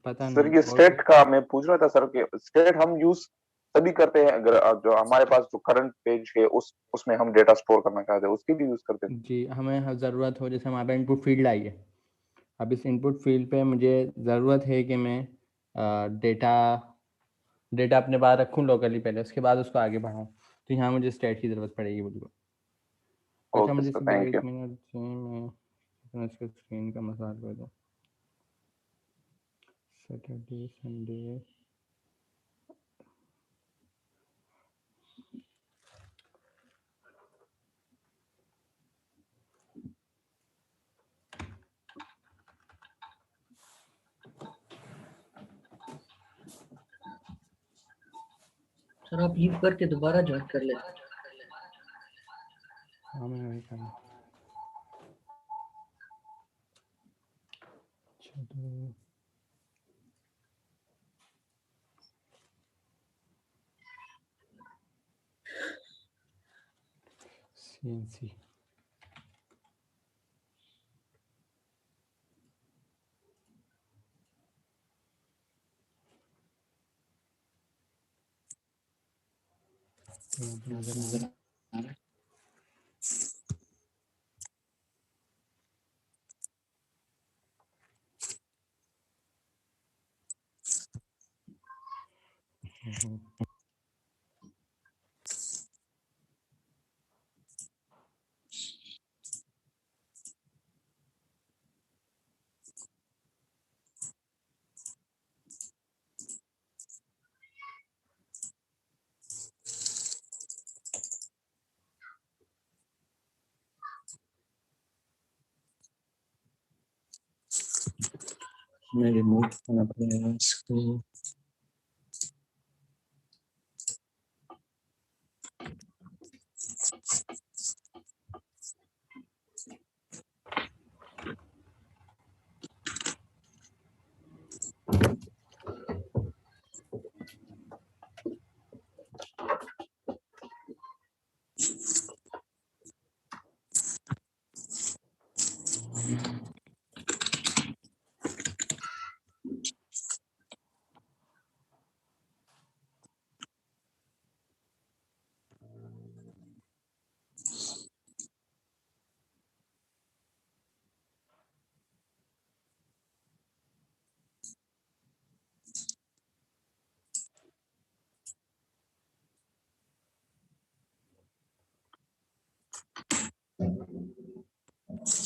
पता सर नहीं ये और स्टेट का मैं पूछ रहा था सर कि स्टेट हम यूज तभी करते हैं अगर जो हमारे पास जो करंट पेज है उसमें हम डेटा स्टोर करना चाहते हैं, उसके लिए यूज करते हैं। जी हमें ज़रूरत हो, जैसे हमारे पास इनपुट फील्ड आई है, अब इस इनपुट फील्ड पे मुझे ज़रूरत है कि मैं डेटा डेटा अपने पास रखूँ लोकली पहले, उसके बाद उसको आगे बढ़ाऊँ, तो यहाँ मुझे स्टेट की ज़रूरत पड़ेगी बिल्कुल। अच्छा ओके मुझे सर, सिर्फ थैंक यू। 1 मिनट चाहिए, मैं अपना इसका स्क्रीन का मसाज कर दूँ। सैटरडे संडे सर आप लीव करके दोबारा ज्वाइन कर लेते। हाँ मैं वही करना। अच्छा तो CNC नजर आ रहा है। मैं रिमूव करना पड़ेगा इसको।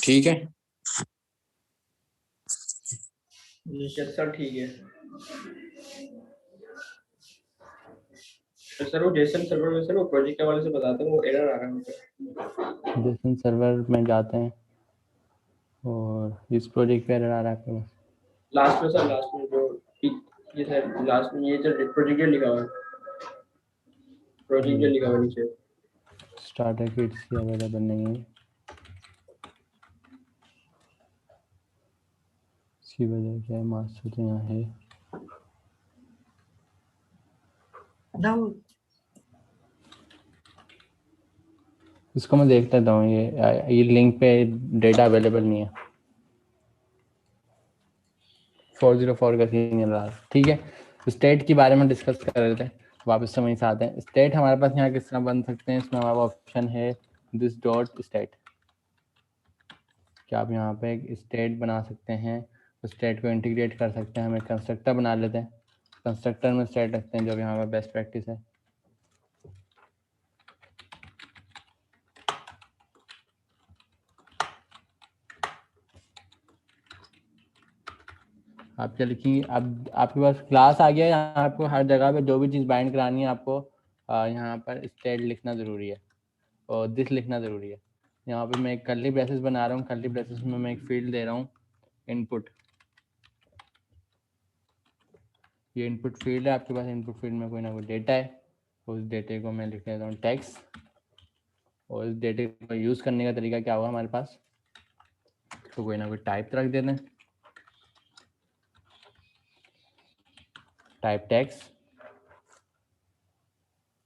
ठीक है। यस सर ठीक है। तो सर वो जेसन सर्वर में सर वो प्रोजेक्ट के हवाले से बताता हूँ, वो एरर आ रहा है मुझे। जेसन सर्वर में जाते हैं और इस प्रोजेक्ट पे एरर आ रहा है आपके पास। लास्ट में सर, लास्ट में जो ये सर लास्ट में ये जो प्रोजेक्ट लिखा हुआ है, प्रोजेक्ट लिखा हुआ है नीचे। स्टार्टर किट्स की अवेलेबल नहीं है, इसकी वजह क्या है? मास्टर तो यहाँ है। इसको मैं देख लेता हूँ, ये लिंक पे डेटा अवेलेबल नहीं है। 404 का सीन मिल रहा है। ठीक है, तो स्टेट के बारे में डिस्कस कर रहे थे, वापस से वहीं से आते हैं। स्टेट हमारे पास यहाँ किस तरह बन सकते हैं, इसमें हमारा ऑप्शन है दिस डॉट स्टेट। क्या आप यहाँ पे एक स्टेट बना सकते हैं, तो स्टेट को इंटीग्रेट कर सकते हैं। हम एक कंस्ट्रक्टर बना लेते हैं, कंस्ट्रक्टर में स्टेट रखते हैं, जो भी यहाँ पे बेस्ट प्रैक्टिस है। आप क्या लिखेंगे? अब आपके पास क्लास आ गया, यहाँ आपको हर जगह पे जो भी चीज़ बाइंड करानी है आपको यहाँ पर स्टेट लिखना ज़रूरी है और दिस लिखना ज़रूरी है। यहाँ पे मैं एक कर्ली ब्रेसेस बना रहा हूँ, कर्ली ब्रेसेस में मैं एक फील्ड दे रहा हूँ इनपुट। ये इनपुट फील्ड है आपके पास। इनपुट फील्ड में कोई ना कोई डेटा है, उस डेटे को मैं लिख देता हूँ टेक्स्ट। और इस डेटे को यूज़ करने का तरीका क्या होगा हमारे पास, तो कोई ना कोई टाइप रख देते हैं, टाइप टेक्स्ट।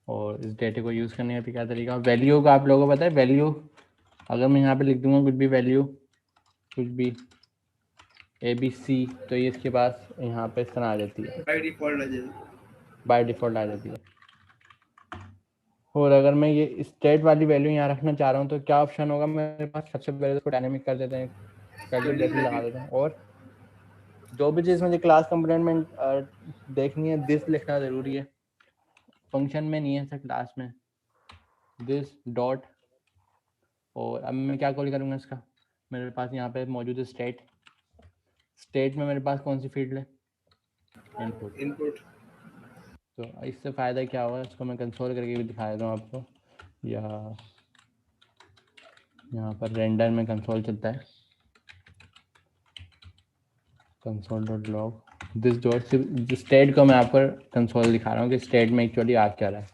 और इस डेटे को यूज़ करने का क्या तरीका, वैल्यू का आप लोगों को पता है। वैल्यू अगर मैं यहाँ पे लिख दूंगा कुछ भी वैल्यू, कुछ भी ABC, तो ये इसके पास यहाँ पे इस तरह आ जाती है, बाय डिफ़ॉल्ट आ जाती है। और अगर मैं ये स्टेट वाली वैल्यू यहाँ रखना चाह रहा हूँ तो क्या ऑप्शन होगा मेरे पास? सबसे पहले उसको डायनेमिक कर देते हैं, कर्ली ब्रेसेस लगा देते हैं, और जो भी चीज़ मुझे क्लास कंपोनेंट में देखनी है दिस लिखना ज़रूरी है। फंक्शन में नहीं है सर, क्लास में दिस डॉट। और अब मैं क्या कॉल करूँगा इसका, मेरे पास यहाँ पे मौजूद है स्टेट। स्टेट में मेरे पास कौन सी फील्ड है? इनपुट। तो इससे फ़ायदा क्या होगा, इसको मैं कंसोल करके भी दिखा देता हूँ आपको, या यहाँ पर रेंडर में कंसोल चलता है, console dot log this dot. State को मैं आपको कंसोल दिखा रहा हूँ कि स्टेट में एक्चुअली आ क्या रहा है,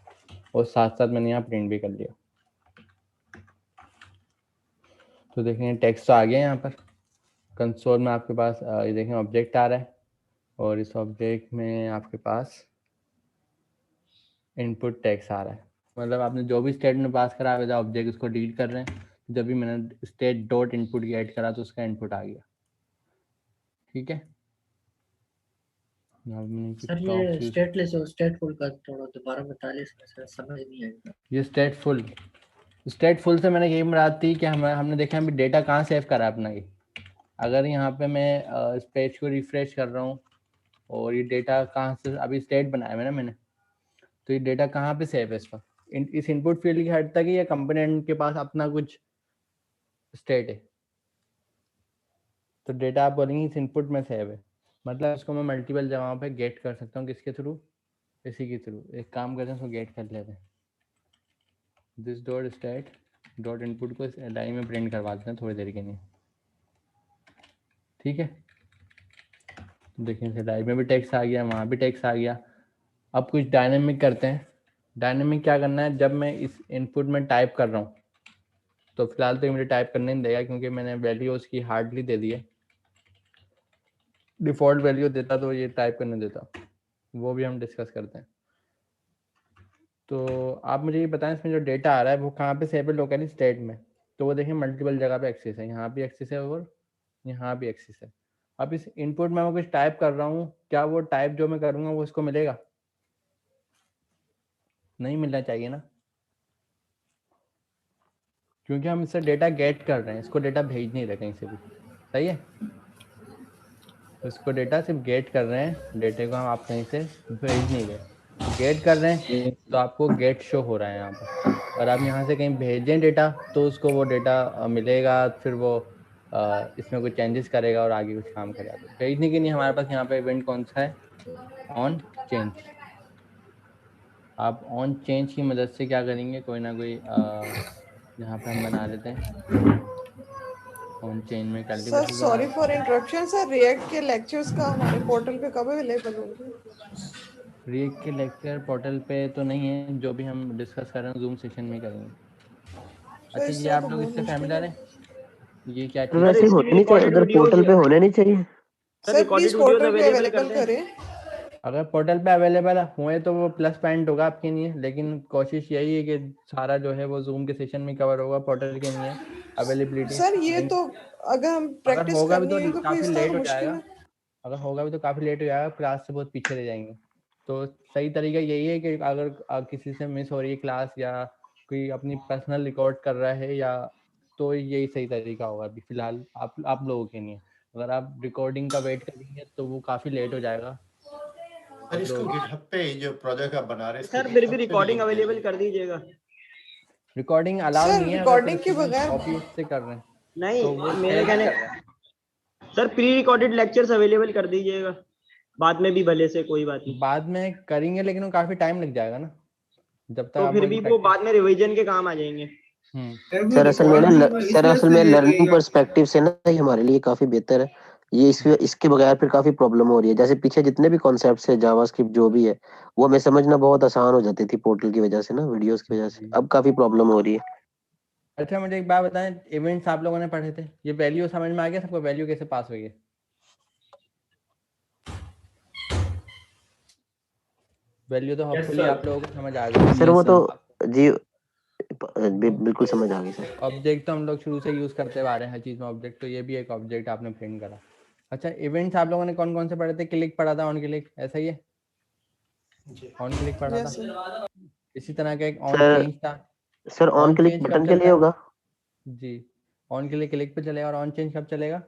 और साथ साथ मैंने यहाँ प्रिंट भी कर लिया। तो देखें टेक्स्ट आ गया यहाँ पर कंसोल में आपके पास। ये देखें ऑब्जेक्ट आ रहा है, और इस ऑब्जेक्ट में आपके पास इनपुट टेक्स्ट आ रहा है। मतलब आपने जो भी स्टेट में पास करा हुआ था ऑब्जेक्ट, उसको डिलीट कर रहे हैं। जब भी मैंने स्टेट डॉट इनपुट की ऐड करा तो उसका इनपुट आ गया। ठीक है, सर ये स्टेटलेस और स्टेटफुल का थोड़ा दोबारा बता ले, समझ नहीं आएगा। ये स्टेटफुल से मैंने यही मुराद थी कि हमने देखा अभी डेटा कहाँ सेव करा अपना। ये अगर यहाँ पे मैं इस पेज को रिफ्रेश कर रहा हूँ और ये डेटा कहाँ से, अभी स्टेट बनाया है ना मैंने, तो ये डेटा कहाँ पे सेव है इस वक्त? इस इनपुट फील्ड की हद तक या कंपोनेंट के पास अपना कुछ स्टेट है? तो डेटा आप बोलेंगे इस इनपुट में सेव है, मतलब इसको मैं मल्टीपल जगहों पे गेट कर सकता हूँ। किसके थ्रू? इसी के थ्रू। एक काम करते हैं, इसको गेट कर लेते हैं, this dot state dot input को लाइन में प्रिंट करवा देते हैं थोड़ी देर के लिए। ठीक है, तो देखिए लाइन में भी टेक्स्ट आ गया, वहाँ भी टेक्स्ट आ गया। अब कुछ डायनेमिक करते हैं। डायनेमिक क्या करना है, जब मैं इस इनपुट में टाइप कर रहा हूँ, तो फिलहाल तो मुझे टाइप करने नहीं देगा क्योंकि मैंने वैल्यू उसकी हार्डली दे दी है। डिफॉल्ट वैल्यू देता तो ये टाइप करने देता, वो भी हम डिस्कस करते हैं। तो आप मुझे ये बताएं, इसमें जो डेटा आ रहा है वो कहाँ पे सेव है? लोकली स्टेट में। तो वो देखिए मल्टीपल जगह पे एक्सेस है, यहाँ भी एक्सेस है और यहाँ भी एक्सेस है। अब इस इनपुट में मैं कुछ टाइप कर रहा हूँ, क्या वो टाइप जो मैं करूँगा वो इसको मिलेगा? नहीं मिलना चाहिए ना, क्योंकि हम इससे डेटा गेट कर रहे हैं, इसको डेटा भेज नहीं रहे कहीं से भी। सही है, तो इसको डेटा सिर्फ गेट कर रहे हैं, डेटे को हम आप कहीं से भेज नहीं रहे। गेट कर रहे हैं तो आपको गेट शो हो रहा है यहाँ पर, और आप यहाँ से कहीं भेजें डेटा तो उसको वो डेटा मिलेगा, फिर वो इसमें कुछ चेंजेस करेगा और आगे कुछ काम करेगा। तो भेजने के लिए हमारे पास यहाँ पे इवेंट कौन सा है, ऑन चेंज। आप ऑन चेंज की मदद से क्या करेंगे, कोई ना कोई यहाँ पे हम बना लेते हैं ऑन चेंज में sir cultivator sorry for interruption sir, react के लेक्चर्स का हमारे पोर्टल पे कब अवेलेबल होंगे? रिएक्ट के लेक्चर पोर्टल पे तो नहीं है, जो भी हम डिस्कस कर रहे हैं जूम सेशन में करेंगे। अच्छा, इस ये तरह आप तो लोग बहुत इससे मुश्किल फैमिलियर है। हैं, ये क्या तो चीज़ वैसे इसके होने लिए नहीं चाहिए, recorded उधर videos पोर्टल पे होने नहीं चाहिए। Sir please recorded videos portal पे available अवेलेबल कर दें। करें। अगर पोर्टल पे अवेलेबल हुए तो वो प्लस पॉइंट होगा आपके लिए, लेकिन कोशिश यही है कि सारा जो है वो जूम के सेशन में कवर होगा, पोर्टल के नहीं है अवेलेबिलिटी। सर ये तो अगर हम अगर प्रैक्टिस होगा भी करनी है तो तो फिर काफ़ी इस तरह लेट तो हो मुश्किल जाएगा, है। अगर होगा भी तो काफ़ी लेट हो जाएगा, क्लास से बहुत पीछे रह जाएंगे। तो सही तरीका यही है कि अगर किसी से मिस हो रही है क्लास या कोई अपनी पर्सनल रिकॉर्ड कर रहा है या, तो यही सही तरीका होगा अभी फिलहाल आप लोगों के लिए। अगर आप रिकॉर्डिंग का वेट करेंगे तो वो काफ़ी लेट हो जाएगा। सर इसको गिटहब पे जो प्रोजेक्ट आप बना रहे हैं, सर फिर भी रिकॉर्डिंग अवेलेबल कर दीजिएगा। रिकॉर्डिंग अलाउ सर नहीं है, अगर कोई रिकॉर्डिंग के स्टूडेंट बगैर कॉपी से कर रहे हैं नहीं, तो वो मेरे शेयर कहने कर रहे हैं। Sir pre recorded lectures available कर दीजिएगा, बाद में भी भले से कोई बात नहीं। बाद में करेंगे लेकिन वो काफ़ी टाइम लग जाएगा ना, जब तक तो आप फिर वो भी वो प्रैक्टिस। बाद में रिवीजन के काम आ जाएंगे। सर असल में लर्निंग पर्सपेक्टिव से ना ये हमारे लिए काफी बेहतर है। ये इसके बगैर फिर काफी प्रॉब्लम हो रही है। जैसे पीछे जितने भी कॉन्सेप्ट्स है जावास्क्रिप्ट जो भी है, वो हमें समझना बहुत आसान हो जाती थी पोर्टल की वजह से ना, वीडियोस की वजह से। अब काफी प्रॉब्लम हो रही है। अच्छा, मुझे एक बात बताएं, इवेंट्स आप लोगों ने पढ़े थे, ये वैल्यू समझ में आ गया सबको, वैल्यू कैसे पास हुई है? वैल्यू तो होपफुली आप लोगों को समझ आ गई। सर वो तो जी बिल्कुल समझ आ गई सर। ऑब्जेक्ट तो हम लोग शुरू से यूज करते आ रहे हैं हर चीज में ऑब्जेक्ट, तो ये भी एक ऑब्जेक्ट आपने प्रिंट करा। अच्छा, इवेंट्स आप लोगों ने कौन कौन से पढ़े थे? क्लिक पढ़ा था, ऑन क्लिक, ऐसा ही है? ऑन क्लिक पढ़ा यस था, सर। इसी तरह का एक ऑन सर चेंज था। Sir on on click change button कब के लिए चलता है होगा जी? ऑन के लिए क्लिक पे चलेगा, और ऑन चेंज कब चलेगा?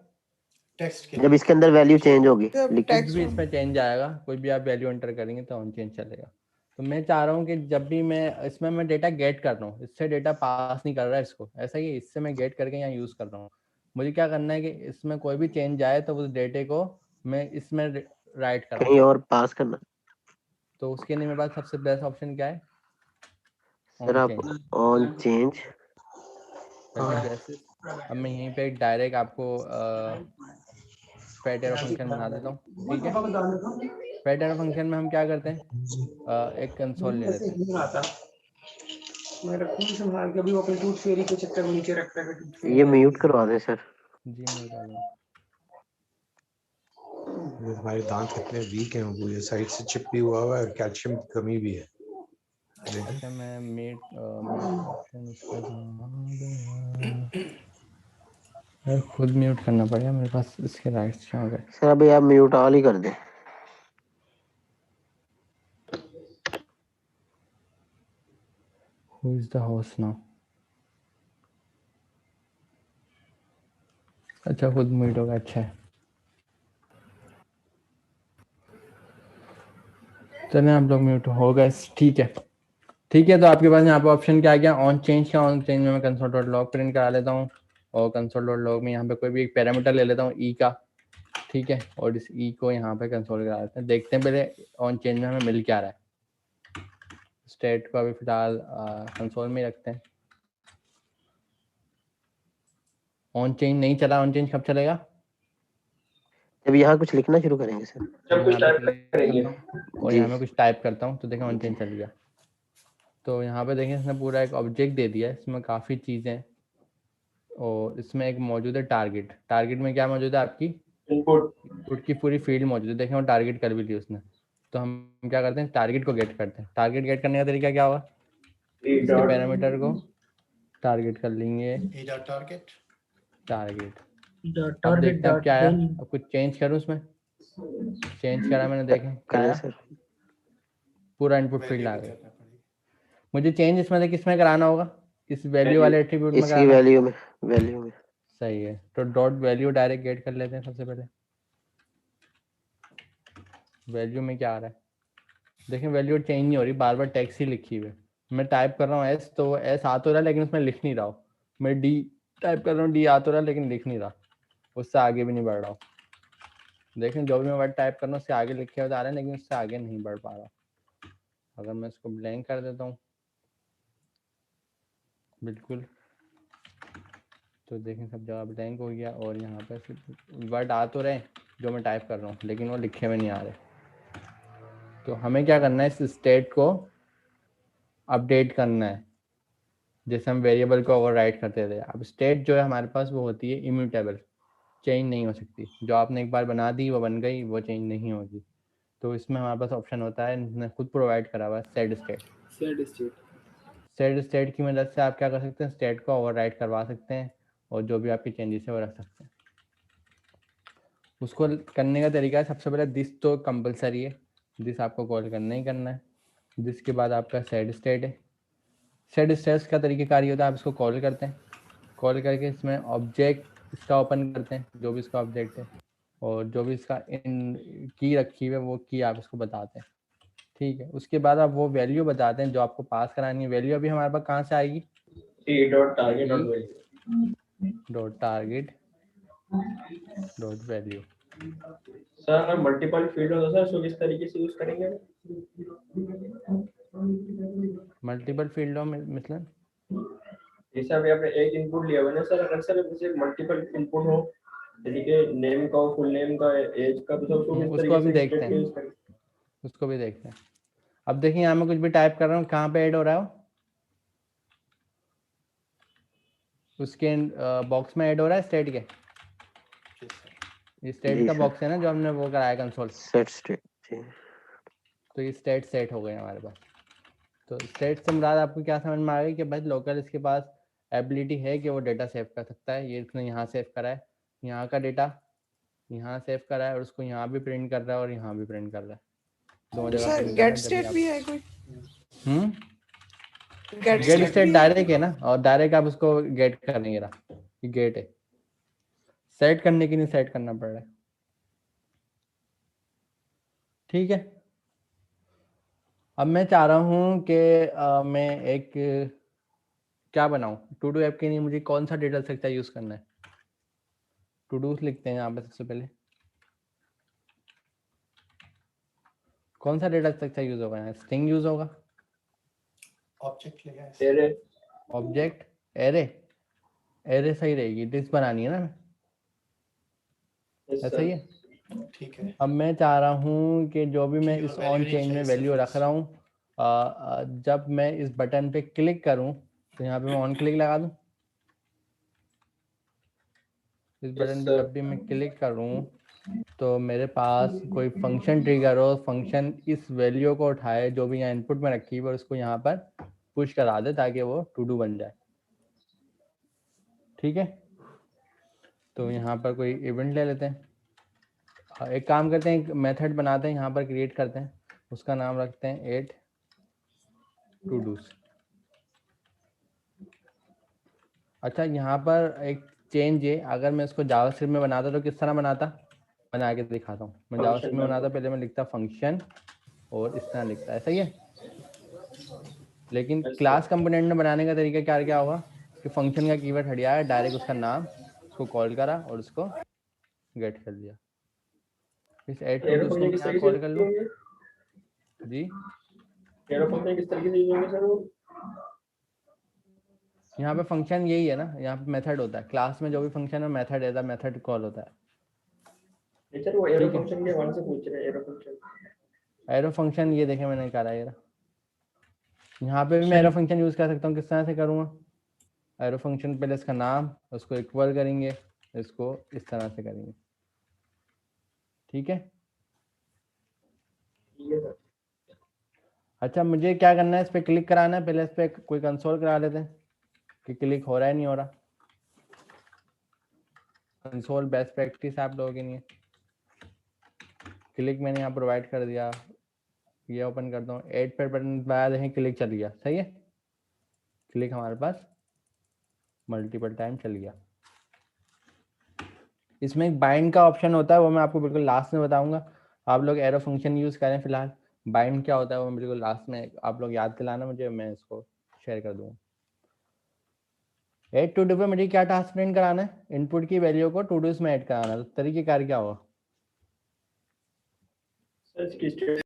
टेक्स्ट के जब इसके अंदर वैल्यू चेंज होगी जब लिखी। कुछ भी इसमें चेंज आएगा, कोई भी आप वैल्यू एंटर करेंगे तो ऑन चेंज चलेगा। तो मैं चाह रहा हूँ कि जब भी मैं डेटा गेट कर रहा हूँ, इससे डेटा पास नहीं कर रहा है इसको, ऐसा ही इससे मैं गेट करके यहाँ यूज कर रहा हूँ। मुझे क्या करना है कि इसमें कोई भी चेंज आए तो उस डेटे को मैं इसमें राइट कराऊँ। कहीं और पास करना। तो उसके लिए मेरे पास सबसे बेस्ट ऑप्शन क्या है? सर ऑन आप चेंज। ऑन चेंज अब मैं यहीं पे डायरेक्ट आपको फैट एरो फंक्शन बना देता हूँ, ठीक है? फैट एरो फंक्शन में हम क्या करते हैं, एक कंसोल ले लेते हैं। ये म्यूट करवा दें सर। जी मैं बता दूँ। हमारे दांत कितने वीक हैं, वो ये साइड से चिपी हुआ हुआ है, कैल्शियम की कमी भी है। अच्छा, मैं मीट ऑप्शन इसका यार खुद म्यूट करना पड़ेगा, मेरे पास इसके राइट्स आ गए। सर अभी आप म्यूट ऑल ही कर दें। Who is the host now? अच्छा, खुद म्यूट होगा, अच्छा है। चलें, आप लोग म्यूट हो गए, ठीक है। ठीक है, तो आपके पास यहाँ पे ऑप्शन क्या आ गया, ऑन चेंज का। ऑन चेंज में मैं कंसोल डॉट लॉग प्रिंट करा लेता हूँ, और कंसोल डॉट लॉग में यहाँ पे कोई भी एक पैरामीटर ले लेता हूँ ई का, ठीक है, और इस ई को यहाँ पे कंसोल करा लेते हैं। देखते हैं पहले ऑन चेंज में हमें मिल क्या रहा है। स्टेट को अभी फिलहाल कंसोल में ही रखते हैं। ऑन चेंज नहीं चला, ऑन चेंज कब चलेगा? जब यहाँ कुछ लिखना शुरू करेंगे सर। जब कुछ टाइप करेंगे और जी यहाँ में कुछ टाइप करता हूँ तो देखें ऑन चेंज चल गया। तो यहाँ पे देखें इसने पूरा एक ऑब्जेक्ट दे दिया है, इसमें काफ़ी चीज़ें, और इसमें एक मौजूद है टारगेट। टारगेट में क्या मौजूद है आपकी? इनपुट की पूरी फील्ड मौजूद है। देखें वो टारगेट कर भी ली उसने। तो हम क्या करते हैं, टारगेट को गेट करते हैं। टारगेट गेट करने का तरीका क्या होगा? इसके पैरामीटर को टारगेट कर लेंगे, टारगेट। अब देखते हैं अब क्या आया। अब कुछ चेंज करूँ उसमें? चेंज करा मैंने, देखें क्या आया, सर पूरा इनपुट फील्ड आ गया। मुझे चेंज इसमें से किस में कराना होगा? इस वैल्यू वाले एट्रीब्यूट में इसकी कराना है। वैल्यू में सही है, तो डॉट वैल्यू डायरेक्ट गेट कर लेते हैं। सबसे पहले वैल्यू में क्या आ रहा है? देखें वैल्यू चेंज नहीं हो रही, बार बार टेक्स्ट ही लिखी हुई है। मैं टाइप कर रहा हूँ एस तो एस आ तो रहा है लेकिन उसमें लिख नहीं रहा हूँ। मैं डी टाइप कर रहा हूँ, डी आ तो रहा है लेकिन लिख नहीं रहा, उससे आगे भी नहीं बढ़ रहा हूँ। देखें जो भी मैं वर्ड टाइप कर रहा हूँ उससे आगे लिखे हुए आ रहे हैं लेकिन उससे आगे नहीं बढ़ पा रहा। अगर मैं इसको ब्लैंक कर देता हूँ बिल्कुल, तो देखें सब जगह ब्लैंक हो गया और यहाँ पर सिर्फ वर्ड आ तो रहे जो मैं टाइप कर रहा हूँ लेकिन वो लिखे हुए नहीं आ रहे। तो हमें क्या करना है, इस स्टेट को अपडेट करना है जैसे हम वेरिएबल को ओवरराइड करते थे। अब स्टेट जो है हमारे पास वो होती है इम्यूटेबल, चेंज नहीं हो सकती। जो आपने एक बार बना दी वो बन गई, वो चेंज नहीं होगी। तो इसमें हमारे पास ऑप्शन होता है, इसने खुद प्रोवाइड करा हुआ है सेट स्टेट। सेट स्टेट की मदद से आप क्या कर सकते हैं, स्टेट को ओवरराइड करवा सकते हैं और जो भी आपकी चेंजेस है वो रख सकते हैं। उसको करने का तरीका है, सबसे पहले दिस तो कंपलसरी है, दिस आपको कॉल करना ही करना है। दिस के बाद आपका सेट स्टेट है। सेट स्टेट्स का तरीकेकार ये होता है, आप इसको कॉल करते हैं, कॉल करके इसमें ऑब्जेक्ट इसका ओपन करते हैं जो भी इसका ऑब्जेक्ट है, और जो भी इसका इन की रखी हुई है वो की आप इसको बताते हैं। ठीक है, उसके बाद आप वो वैल्यू बताते हैं जो आपको पास करानी है। वैल्यू अभी हमारे पास कहाँ से आएगी, dot target dot value. Sir अगर मल्टीपल फील्ड हो तो सर उसको किस तरीके से यूज करेंगे? मल्टीपल फील्डों में मतलब जैसे अभी आपने एक इनपुट लिया हुआ है ना सर, अगर सर जैसे मल्टीपल इनपुट हो जैसे कि नेम का, फुल नेम का, एज का, तो उसको किस उसको तरीके अभी से देखते स्टेट हैं, यूज करेंगे? उसको भी देखते हैं। अब देखिए यहाँ मैं कुछ भी टाइप कर रहा हूँ, कहाँ पे ऐड हो रहा है वो, उसके बॉक्स में ऐड हो रहा है स्टेट के। ये स्टेट का बॉक्स है ना जो हमने वो कराया कंसोल सेट स्टेट। तो ये स्टेट सेट हो गए हमारे पास। तो स्टेट से मुराद आपको क्या समझ में आ गई कि भाई लोकल इसके पास एबिलिटी है कि वो डेटा सेव कर सकता है। ये इसने यहाँ सेव करा है, यहाँ का डेटा यहाँ सेव करा है और उसको यहाँ भी प्रिंट कर रहा है और यहाँ भी प्रिंट कर रहा है, दोनों जगह सर प्रिंट कर रहा गेट है। जब स्टेट भी भी है कोई? गेट स्टेट डायरेक्ट है ना, और डायरेक्ट आप उसको गेट करेंगे ना, ये गेट है। सेट करने के लिए सेट करना पड़ रहा है। ठीक है, अब मैं चाह रहा हूँ कि मैं एक क्या बनाऊं, टू डू ऐप के लिए मुझे कौन सा डेटा स्ट्रक्चर यूज करना है। टू डूज लिखते हैं यहाँ पे सबसे पहले, कौन सा डेटा स्ट्रक्चर यूज होगा यहाँ, स्ट्रिंग यूज होगा, ऑब्जेक्ट लेगा एरे, ऑब्जेक्ट, एरे, एरे सही रहेगी, लिस्ट बनानी है ना, ऐसा ही है। ठीक है। अब मैं चाह रहा हूँ कि जो भी मैं की इस और ऑन value नहीं चेंज में चाहिए वैल्यू सिर्फ रख रहा हूँ, जब मैं इस बटन पे क्लिक करूँ तो यहाँ पे मैं ऑन क्लिक लगा दूँ। इस बटन पे जब भी मैं क्लिक करूँ तो मेरे पास कोई फंक्शन ट्रिगर हो, फंक्शन इस वैल्यू को उठाए जो भी यहाँ इनपुट में रखी है और उसको यहाँ पर पुश करा दे ताकि वो टू डू बन जाए। ठीक है, तो यहाँ पर कोई इवेंट ले लेते हैं, एक काम करते हैं, एक मेथड बनाते हैं यहाँ पर, क्रिएट करते हैं, उसका नाम रखते हैं 8 टू डूज। अच्छा, यहाँ पर एक चेंज है, अगर मैं इसको जावास्क्रिप्ट में बनाता तो किस तरह बनाता, बना के दिखाता हूँ। मैं जावास्क्रिप्ट में बनाता, पहले मैं लिखता फंक्शन और इस तरह लिखता है, सही है। लेकिन क्लास कंपोनेंट में बनाने का तरीका क्या क्या होगा कि फंक्शन का कीवर्ड हटाया, डायरेक्ट उसका नाम उसको कॉल करा और उसको गेट कर दिया। इस ऐड टू डूज को मैं यहाँ कॉल कर लूँ जी, एरो फंक्शन किस तरीके से यूज होंगे सर वो? यहाँ पे फंक्शन यही है ना, यहाँ पे मेथड होता है, क्लास में जो भी फंक्शन है मेथड है, मेथड कॉल होता है। सर वो एरो फंक्शन के वन से पूछ रहे हैं, एरो फंक्शन, एरो फंक्शन ये देखे मैंने करा है, यहाँ पे भी मैं एरो फंक्शन यूज कर सकता हूँ। किस तरह से करूँगा, एरो फंक्शन पहले इसका नाम उसको इक्वल करेंगे, इसको इस तरह से करेंगे। ठीक है, अच्छा मुझे क्या करना है, इस पर क्लिक कराना है, पहले इस पर कोई कंसोल करा लेते हैं कि क्लिक हो रहा है नहीं हो रहा। कंसोल बेस्ट प्रैक्टिस आप लोगों के लिए। क्लिक मैंने यहाँ प्रोवाइड कर दिया, ये ओपन करता हूँ, 8 पर बटन दबाया, देखें क्लिक चल गया, सही है। क्लिक हमारे पास मल्टीपल टाइम चल गया। इसमें एक बाइंड का ऑप्शन होता है, वो मैं आपको बिल्कुल लास्ट में बताऊंगा। आप लोग एरो फंक्शन यूज करें फिलहाल, बाइंड क्या होता है वो बिल्कुल लास्ट में आप लोग याद दिलाना मुझे, मैं इसको शेयर कर दूंगा। ऐड टू डू पे मुझे क्या टास्क प्रिंट कराना है? इनपुट की वैल्यू को टू डूज में ऐड कराना है। तो तरीकेकार क्या होगा? सर इसकी